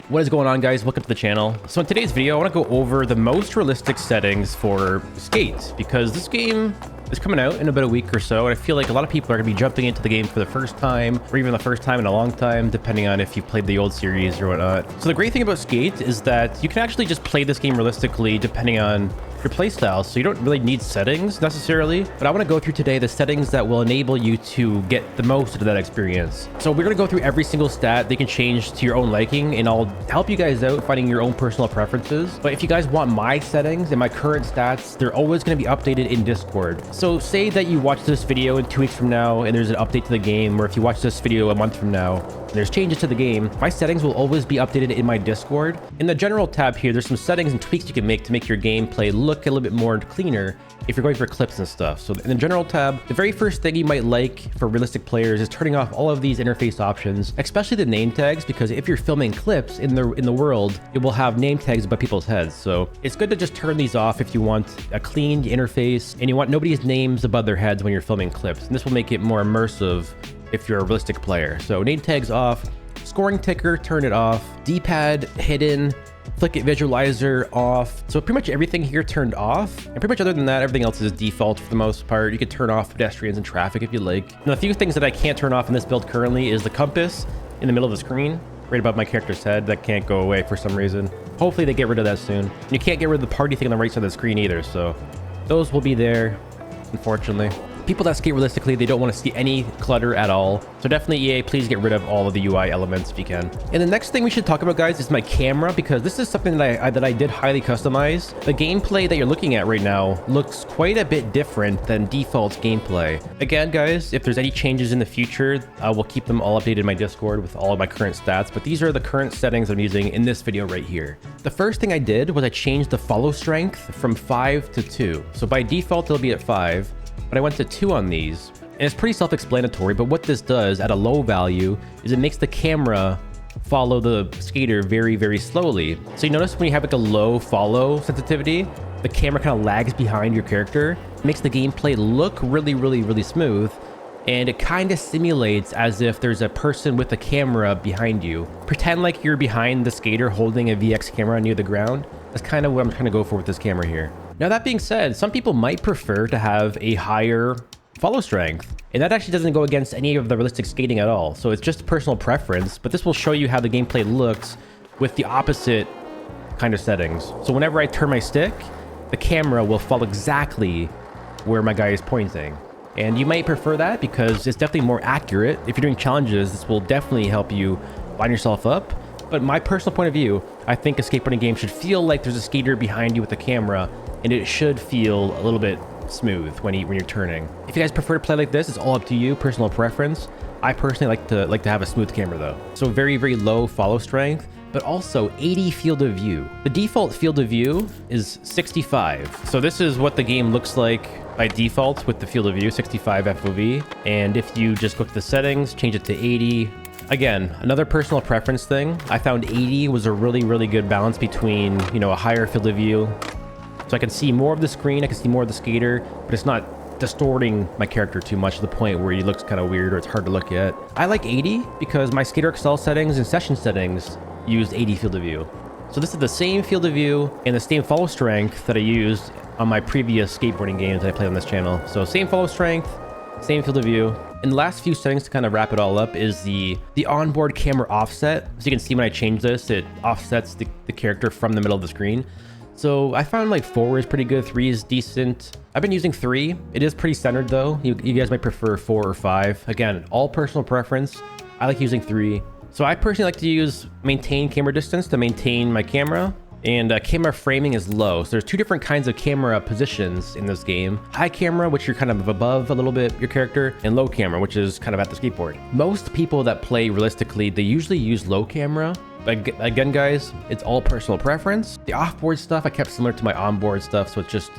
What is going on, guys? Welcome to the channel. So in today's video, I want to go over the most realistic settings for Skate, because this game is coming out in about a week or so, and I feel like a lot of people are going to be jumping into the game for the first time, or even the first time in a long time, depending on if you played the old series or whatnot. So the great thing about Skate is that you can actually just play this game realistically depending on your playstyle, so you don't really need settings necessarily. But I want to go through today the settings that will enable you to get the most out of that experience. So we're going to go through every single stat they can change to your own liking, and I'll help you guys out finding your own personal preferences. But if you guys want my settings and my current stats, they're always going to be updated in Discord. So say that you watch this video in 2 weeks from now and there's an update to the game, or if you watch this video a month from now and there's changes to the game, my settings will always be updated in my Discord. In the general tab here, there's some settings and tweaks you can make to make your gameplay look a little bit more cleaner if you're going for clips and stuff. So in the general tab, the very first thing you might like for realistic players is turning off all of these interface options, especially the name tags, because if you're filming clips in the world, it will have name tags above people's heads. So it's good to just turn these off if you want a clean interface and you want nobody's names above their heads when you're filming clips. And this will make it more immersive if you're a realistic player. So name tags off, scoring ticker, turn it off, D-pad hidden, flick it visualizer off. So pretty much everything here turned off, and pretty much other than that, everything else is default for the most part. You could turn off pedestrians and traffic if you like. Now, a few things that I can't turn off in this build currently is the compass in the middle of the screen, right above my character's head. That can't go away for some reason. Hopefully they get rid of that soon. And you can't get rid of the party thing on the right side of the screen either, so those will be there, unfortunately. People that skate realistically, they don't want to see any clutter at all. So definitely EA, please get rid of all of the UI elements if you can. And the next thing we should talk about, guys, is my camera, because this is something that I did highly customize. The gameplay that you're looking at right now looks quite a bit different than default gameplay. Again, guys, if there's any changes in the future, I will keep them all updated in my Discord with all of my current stats, but these are the current settings I'm using in this video right here. The first thing I did was I changed the follow strength from 5 to 2. So by default, it'll be at 5. But I went to 2 on these, and it's pretty self-explanatory, but what this does at a low value is it makes the camera follow the skater very, very slowly. So you notice when you have like a low follow sensitivity, the camera kind of lags behind your character. It makes the gameplay look really, really, really smooth, and it kind of simulates as if there's a person with a camera behind you. Pretend like you're behind the skater holding a VX camera near the ground. That's kind of what I'm trying to go for with this camera here. Now, that being said, some people might prefer to have a higher follow strength, and that actually doesn't go against any of the realistic skating at all. So it's just personal preference, but this will show you how the gameplay looks with the opposite kind of settings. So whenever I turn my stick, the camera will follow exactly where my guy is pointing. And you might prefer that because it's definitely more accurate. If you're doing challenges, this will definitely help you line yourself up. But my personal point of view, I think a skateboarding game should feel like there's a skater behind you with a camera, and it should feel a little bit smooth when you're turning. If you guys prefer to play like this, it's all up to you, personal preference. I personally like to have a smooth camera though. So very, very low follow strength, but also 80 field of view. The default field of view is 65. So this is what the game looks like by default with the field of view, 65 FOV. And if you just go to the settings, change it to 80. Again, another personal preference thing. I found 80 was a really, really good balance between, you know, a higher field of view. So I can see more of the screen, I can see more of the skater, but it's not distorting my character too much to the point where he looks kind of weird or it's hard to look at. I like 80 because my Skater Excel settings and session settings used 80 field of view. So this is the same field of view and the same follow strength that I used on my previous skateboarding games that I played on this channel. So same follow strength, same field of view. And the last few settings to kind of wrap it all up is the onboard camera offset. So you can see when I change this, it offsets the character from the middle of the screen. So I found like 4 is pretty good, 3 is decent. I've been using 3. It is pretty centered though. You guys might prefer 4 or 5. Again, all personal preference. I like using 3. So I personally like to use maintain camera distance to maintain my camera. And camera framing is low. So there's 2 different kinds of camera positions in this game. High camera, which you're kind of above a little bit your character, and low camera, which is kind of at the skateboard. Most people that play realistically, they usually use low camera. But again, guys, it's all personal preference. The offboard stuff, I kept similar to my onboard stuff. So it's just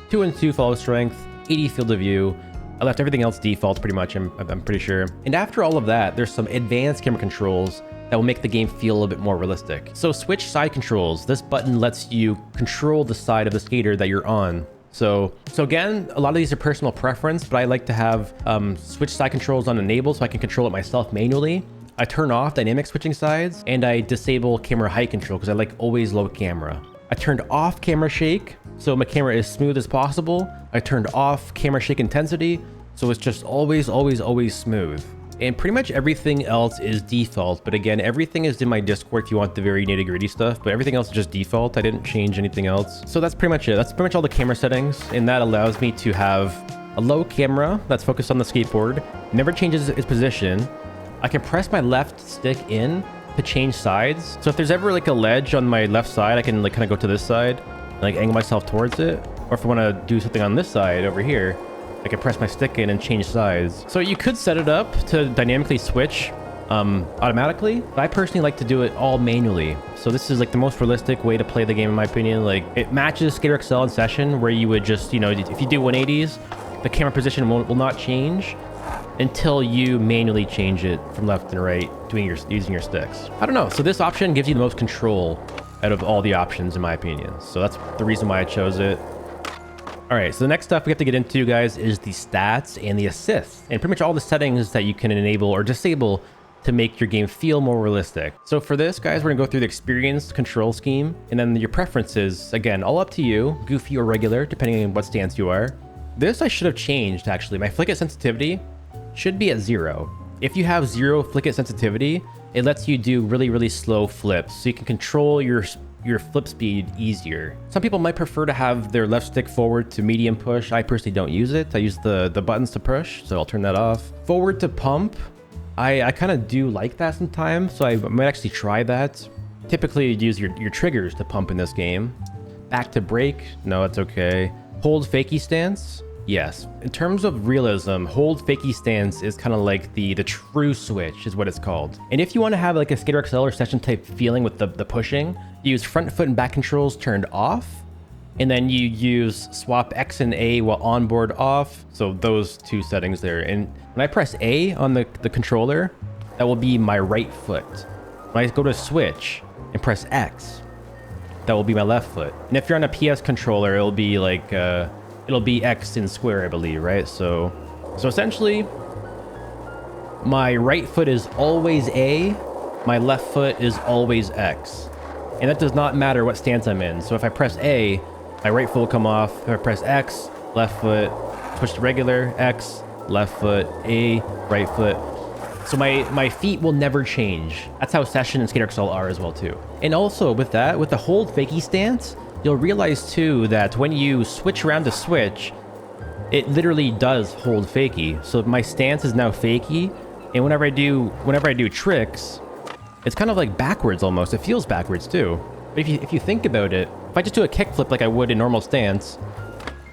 2 and 2 follow strength, 80 field of view. I left everything else default pretty much, I'm pretty sure. And after all of that, there's some advanced camera controls that will make the game feel a little bit more realistic. So switch side controls. This button lets you control the side of the skater that you're on. So again, a lot of these are personal preference, but I like to have switch side controls on enable so I can control it myself manually. I turn off dynamic switching sides, and I disable camera height control because I like always low camera. I turned off camera shake, so my camera is smooth as possible. I turned off camera shake intensity, so it's just always smooth. And pretty much everything else is default. But again, everything is in my Discord if you want the very nitty gritty stuff, but everything else is just default. I didn't change anything else. So that's pretty much it. That's pretty much all the camera settings. And that allows me to have a low camera that's focused on the skateboard, never changes its position. I can press my left stick in to change sides. So if there's ever like a ledge on my left side, I can like kind of go to this side and like angle myself towards it. Or if I want to do something on this side over here, I can press my stick in and change sides. So you could set it up to dynamically switch automatically, but I personally like to do it all manually. So this is like the most realistic way to play the game in my opinion. Like it matches Skater XL in session where you would just, you know, if you do 180s, the camera position will not change until you manually change it from left and right using your sticks. I don't know. So this option gives you the most control out of all the options in my opinion. So that's the reason why I chose it. All right, so the next stuff we have to get into, guys, is the stats and the assists, and pretty much all the settings that you can enable or disable to make your game feel more realistic. So for this, guys, we're gonna go through the experience control scheme, and then your preferences, again, all up to you, goofy or regular, depending on what stance you are. This I should have changed, actually. My flick it sensitivity should be at 0. If you have 0 flick it sensitivity, it lets you do really slow flips, so you can control your flip speed easier. Some people might prefer to have their left stick forward to medium push. I personally don't use it. I use the buttons to push, so I'll turn that off. Forward to pump, I kind of do like that sometimes, so I might actually try that. Typically you'd use your triggers to pump in this game. Back to brake, no, it's okay. Hold fakie stance, yes. In terms of realism, hold fakie stance is kind of like the true switch is what it's called. And if you want to have like a Skater XL or session type feeling with the pushing, you use front foot and back controls turned off, and then you use swap X and A while onboard off. So those two settings there. And when I press A on the controller, that will be my right foot. When I go to switch and press X, that will be my left foot. And if you're on a PS controller, it'll be like it'll be X in square, I believe, right? So essentially, my right foot is always A, my left foot is always X. And that does not matter what stance I'm in. So if I press A, my right foot will come off. If I press X, left foot, switch to regular, X, left foot, A, right foot. So my feet will never change. That's how Session and Skater XL are as well too. And also with that, with the hold fakie stance, you'll realize too that when you switch around to switch, it literally does hold fakie. So my stance is now fakie, and whenever I do tricks, it's kind of like backwards almost. It feels backwards too. But if you think about it, if I just do a kick flip like I would in normal stance,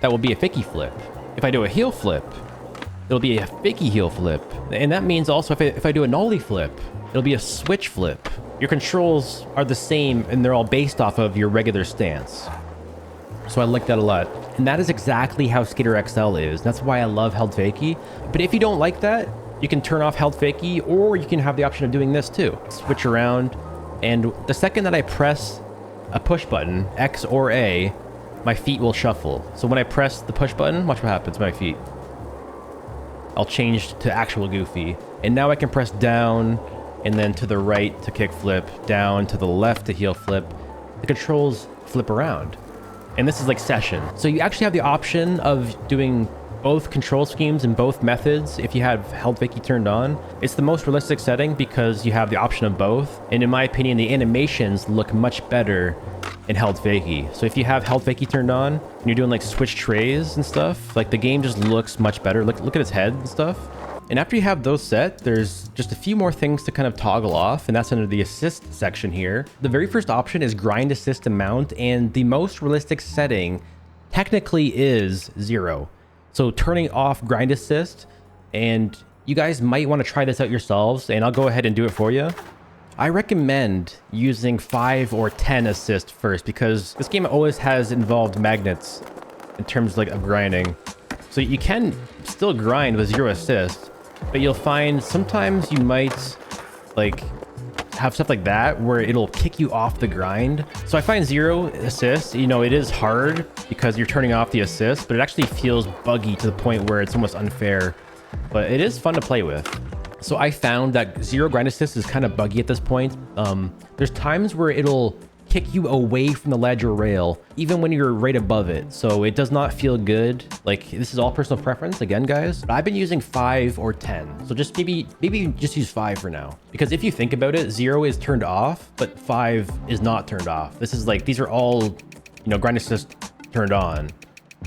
that will be a fakie flip. If I do a heel flip, it'll be a fakie heel flip. And that means also if I do a nollie flip, it'll be a switch flip. Your controls are the same and they're all based off of your regular stance. So I like that a lot. And that is exactly how Skater XL is. That's why I love held fakie. But if you don't like that, you can turn off held fakie, or you can have the option of doing this too. Switch around, and the second that I press a push button, X or A, my feet will shuffle. So when I press the push button, watch what happens to my feet. I'll change to actual goofy. And now I can press down, and then to the right to kick flip, down to the left to heel flip. The controls flip around. And this is like Session. So you actually have the option of doing both control schemes and both methods if you have held fakie turned on. It's the most realistic setting because you have the option of both. And in my opinion, the animations look much better in held fakie. So if you have held fakie turned on and you're doing like switch trays and stuff, like the game just looks much better. Look at its head and stuff. And after you have those set, there's just a few more things to kind of toggle off, and that's under the assist section here. The very first option is grind assist amount, and the most realistic setting technically is 0. So turning off grind assist, and you guys might want to try this out yourselves, and I'll go ahead and do it for you. I recommend using 5 or 10 assist first, because this game always has involved magnets in terms of grinding. So you can still grind with 0 assist, but you'll find sometimes you might have stuff like that where it'll kick you off the grind. So I find 0 assist, it is hard because you're turning off the assist, but it actually feels buggy to the point where it's almost unfair, but it is fun to play with. So I found that zero grind assist is kind of buggy at this point. There's times where it'll kick you away from the ledge or rail, even when you're right above it. So it does not feel good. Like, this is all personal preference again, guys. But I've been using 5 or 10. So just maybe just use 5 for now. Because if you think about it, 0 is turned off, but 5 is not turned off. This is like, these are all, you know, grind assist turned on.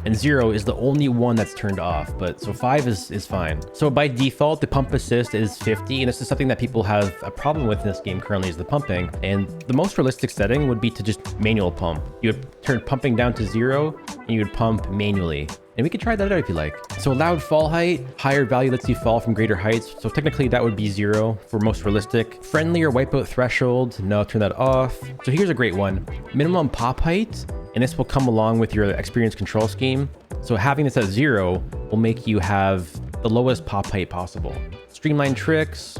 And 0 is the only one that's turned off, but so 5 is fine. So by default, the pump assist is 50, and this is something that people have a problem with in this game currently, is the pumping. And the most realistic setting would be to just manual pump. You would turn pumping down to 0, and you would pump manually. And we could try that out if you like. So allowed fall height, higher value lets you fall from greater heights. So technically that would be 0 for most realistic. Friendly or wipeout threshold, no, turn that off. So here's a great one. Minimum pop height, and this will come along with your experience control scheme. So having this at 0 will make you have the lowest pop height possible. Streamline tricks,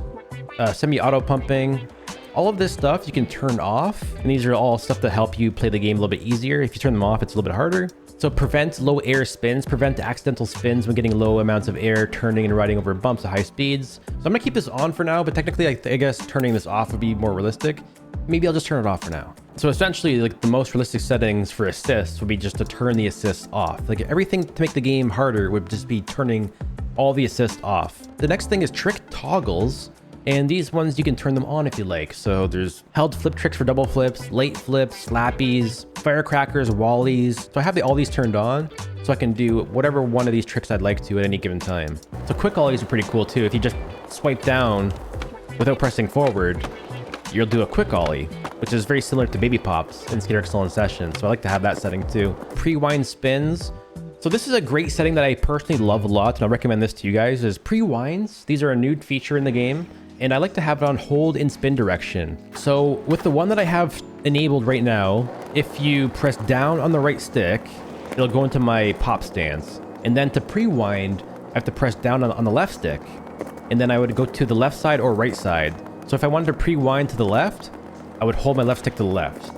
semi-auto pumping, all of this stuff you can turn off. And these are all stuff that help you play the game a little bit easier. If you turn them off, it's a little bit harder. So prevent low air spins, prevent accidental spins when getting low amounts of air, turning and riding over bumps at high speeds. So I'm gonna keep this on for now, but technically I guess turning this off would be more realistic. Maybe I'll just turn it off for now. So essentially, like, the most realistic settings for assists would be just to turn the assists off. Like, everything to make the game harder would just be turning all the assists off. The next thing is trick toggles. And these ones, you can turn them on if you like. So there's held flip tricks for double flips, late flips, slappies, firecrackers, wallies. So I have all these turned on, so I can do whatever one of these tricks I'd like to at any given time. So quick ollies are pretty cool too. If you just swipe down without pressing forward, you'll do a quick ollie, which is very similar to baby pops in Skater Excel in Session. So I like to have that setting too. Pre-wind spins. So this is a great setting that I personally love a lot, and I'll recommend this to you guys, is pre-winds. These are a new feature in the game, and I like to have it on hold in spin direction. So with the one that I have enabled right now, if you press down on the right stick, it'll go into my pop stance. And then to pre-wind, I have to press down on the left stick, and then I would go to the left side or right side. So if I wanted to pre-wind to the left, I would hold my left stick to the left.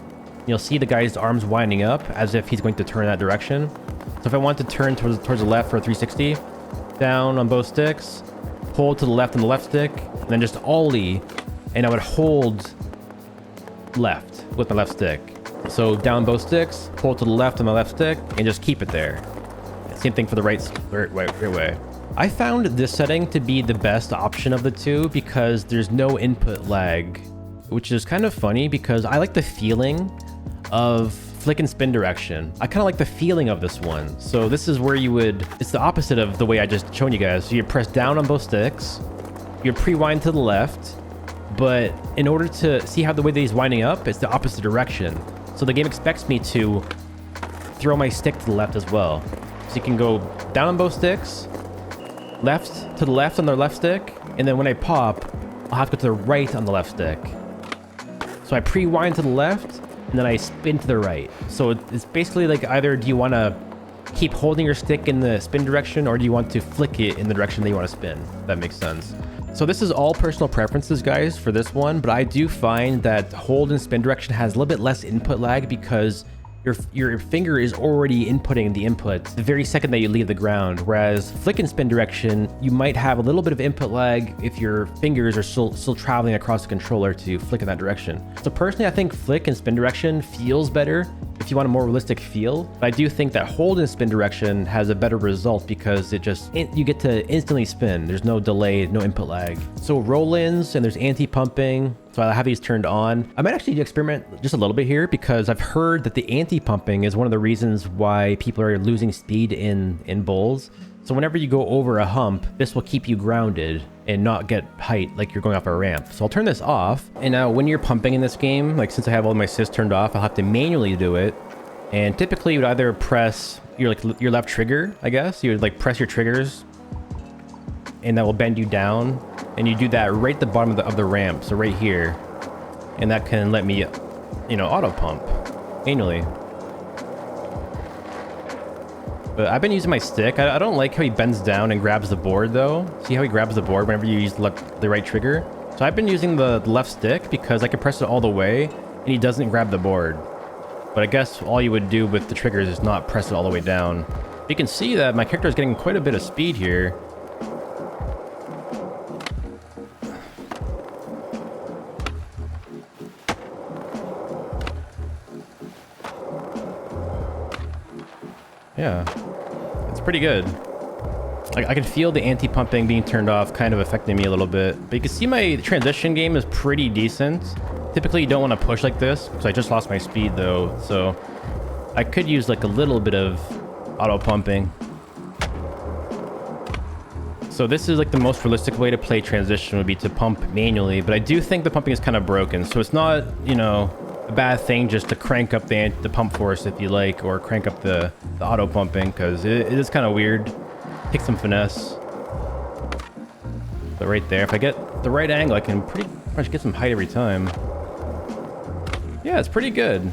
You'll see the guy's arms winding up as if he's going to turn that direction. So if I want to turn towards the left for a 360, down on both sticks, hold to the left on the left stick, and then just ollie, and I would hold left with my left stick. So down both sticks, hold to the left on my left stick, and just keep it there. Same thing for the right way. I found this setting to be the best option of the two because there's no input lag, which is kind of funny because I like the feeling of flick and spin direction. I kind of like the feeling of this one. So this is where it's the opposite of the way I just shown you guys. So you press down on both sticks, you pre-wind to the left, but in order to see how the way that he's winding up, it's the opposite direction. So the game expects me to throw my stick to the left as well. So you can go down on both sticks, left to the left on the left stick, and then when I pop, I'll have to go to the right on the left stick. So I pre-wind to the left, and then I spin to the right. So it's basically like, either do you want to keep holding your stick in the spin direction, or do you want to flick it in the direction that you want to spin? If that makes sense. So this is all personal preferences, guys, for this one, but I do find that hold and spin direction has a little bit less input lag because your finger is already inputting the input the very second that you leave the ground, whereas flick and spin direction, you might have a little bit of input lag if your fingers are still traveling across the controller to flick in that direction. So personally, I think flick and spin direction feels better if you want a more realistic feel, but I do think that hold and spin direction has a better result because you get to instantly spin. There's no delay, no input lag. So roll-ins, and there's anti-pumping. So I have these turned on. I might actually experiment just a little bit here because I've heard that the anti-pumping is one of the reasons why people are losing speed in bowls. So whenever you go over a hump, this will keep you grounded and not get height like you're going off a ramp. So I'll turn this off. And now when you're pumping in this game, like since I have all my assists turned off, I'll have to manually do it. And typically you would either press your left trigger, I guess. You would like press your triggers and that will bend you down. And you do that right at the bottom of the ramp, so right here. And that can let me, auto pump manually. But I've been using my stick. I don't like how he bends down and grabs the board though. See how he grabs the board whenever you use the right trigger? So I've been using the left stick because I can press it all the way and he doesn't grab the board. But I guess all you would do with the triggers is not press it all the way down. You can see that my character is getting quite a bit of speed here. Yeah, it's pretty good. I can feel the anti-pumping being turned off kind of affecting me a little bit. But you can see my transition game is pretty decent. Typically, you don't want to push like this, because I just lost my speed, though. So I could use like a little bit of auto-pumping. So this is like the most realistic way to play transition would be to pump manually. But I do think the pumping is kind of broken. So it's not, you know, a bad thing just to crank up the pump force if you like, or crank up the auto-pumping, because it is kind of weird. Take some finesse. But right there, if I get the right angle, I can pretty much get some height every time. Yeah, it's pretty good.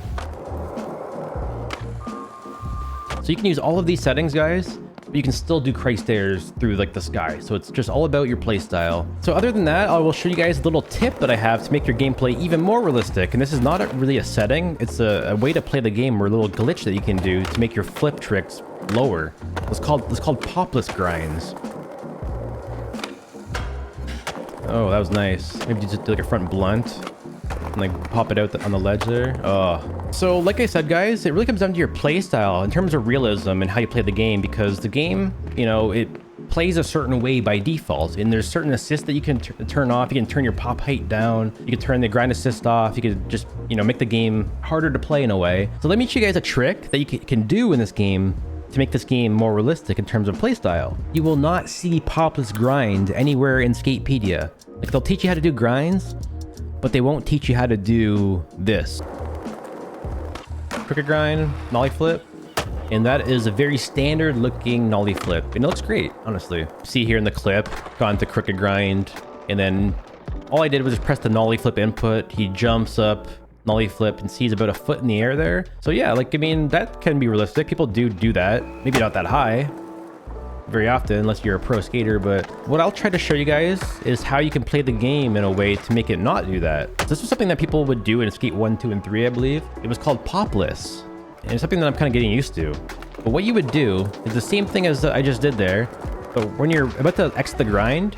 So you can use all of these settings, guys, but you can still do Christ stairs through like the sky. So it's just all about your play style. So other than that, I will show you guys a little tip that I have to make your gameplay even more realistic. And this is not really a setting. It's a way to play the game, or a little glitch that you can do to make your flip tricks lower. It's called popless grinds. Oh, that was nice. Maybe just do like a front blunt and like pop it out on the ledge there. Oh. So like I said, guys, it really comes down to your play style in terms of realism and how you play the game, because the game, you know, it plays a certain way by default, and there's certain assists that you can turn off. You can turn your pop height down. You can turn the grind assist off. You can just, you know, make the game harder to play in a way. So let me show you guys a trick that you can do in this game to make this game more realistic in terms of playstyle. You will not see popless grind anywhere in Skatepedia. Like, they'll teach you how to do grinds, but they won't teach you how to do this. Crooked grind, nollie flip, and that is a very standard looking nollie flip, and it looks great, honestly. See here in the clip, gone to crooked grind, and then all I did was just press the nollie flip input. He jumps up, nollie flip, and sees about a foot in the air there. So yeah, like, I mean, that can be realistic. People do that. Maybe not that high very often, unless you're a pro skater. But what I'll try to show you guys is how you can play the game in a way to make it not do that. This was something that people would do in Skate 1, 2, and 3, I believe. It was called popless, and it's something that I'm kind of getting used to. But what you would do is the same thing as I just did there, but when you're about to exit the grind,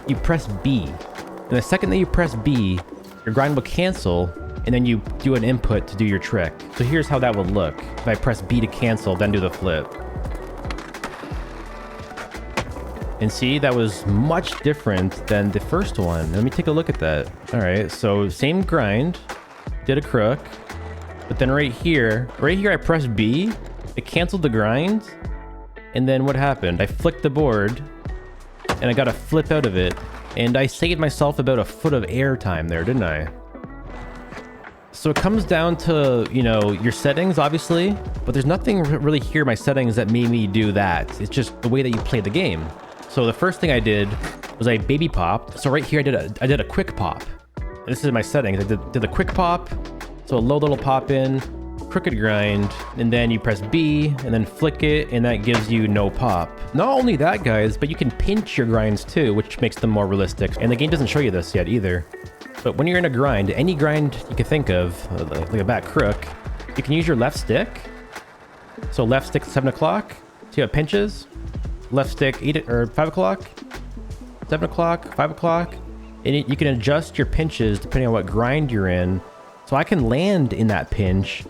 you press B. And the second that you press B, your grind will cancel, and then you do an input to do your trick. So here's how that would look. If I press B to cancel, then do the flip. And see, that was much different than the first one. Let me take a look at that. All right, so same grind, did a crook, but then right here I pressed B, it canceled the grind, and then what happened? I flicked the board, and I got a flip out of it, and I saved myself about a foot of air time there, didn't I? So it comes down to, you know, your settings, obviously, but there's nothing really here in my settings that made me do that. It's just the way that you play the game. So the first thing I did was I baby popped. So right here I did a quick pop. And this is my settings. I did a quick pop, so a low little pop in, crooked grind, and then you press B and then flick it, and that gives you no pop. Not only that, guys, but you can pinch your grinds too, which makes them more realistic. And the game doesn't show you this yet either. But when you're in a grind, any grind you can think of, like a back crook, you can use your left stick. So left stick 7 o'clock, so you have pinches. Left stick 8 or 5 o'clock, 7 o'clock, 5 o'clock, and you can adjust your pinches depending on what grind you're in. So I can land in that pinch,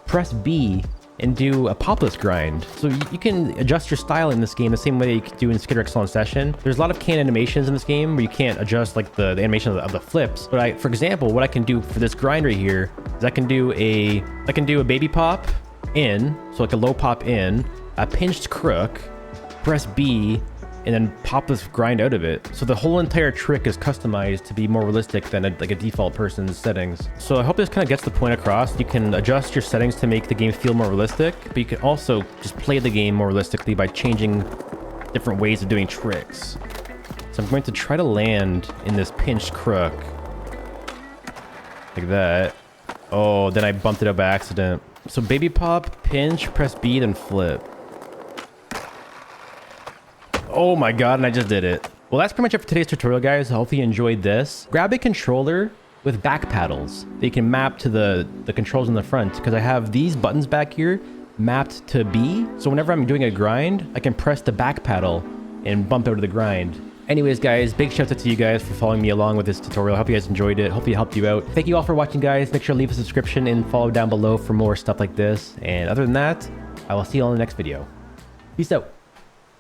press B, and do a popless grind. So you can adjust your style in this game the same way you could do in Skater X on Session. There's a lot of can animations in this game where you can't adjust like the animation of the flips. But for example, what I can do for this grind right here is I can do a baby pop in, so like a low pop in, a pinched crook, press B, and then pop this grind out of it. So the whole entire trick is customized to be more realistic than like a default person's settings. So I hope this kind of gets the point across. You can adjust your settings to make the game feel more realistic, but you can also just play the game more realistically by changing different ways of doing tricks. So I'm going to try to land in this pinched crook. Like that. Oh, then I bumped it up by accident. So baby pop, pinch, press B, then flip. Oh my god, and I just did it. Well, that's pretty much it for today's tutorial, guys. I hope you enjoyed this. Grab a controller with back paddles that you can map to the controls in the front, because I have these buttons back here mapped to B. So whenever I'm doing a grind, I can press the back paddle and bump out of the grind. Anyways, guys, big shout out to you guys for following me along with this tutorial. I hope you guys enjoyed it. Hope it helped you out. Thank you all for watching, guys. Make sure to leave a subscription and follow down below for more stuff like this. And other than that, I will see you all in the next video. Peace out.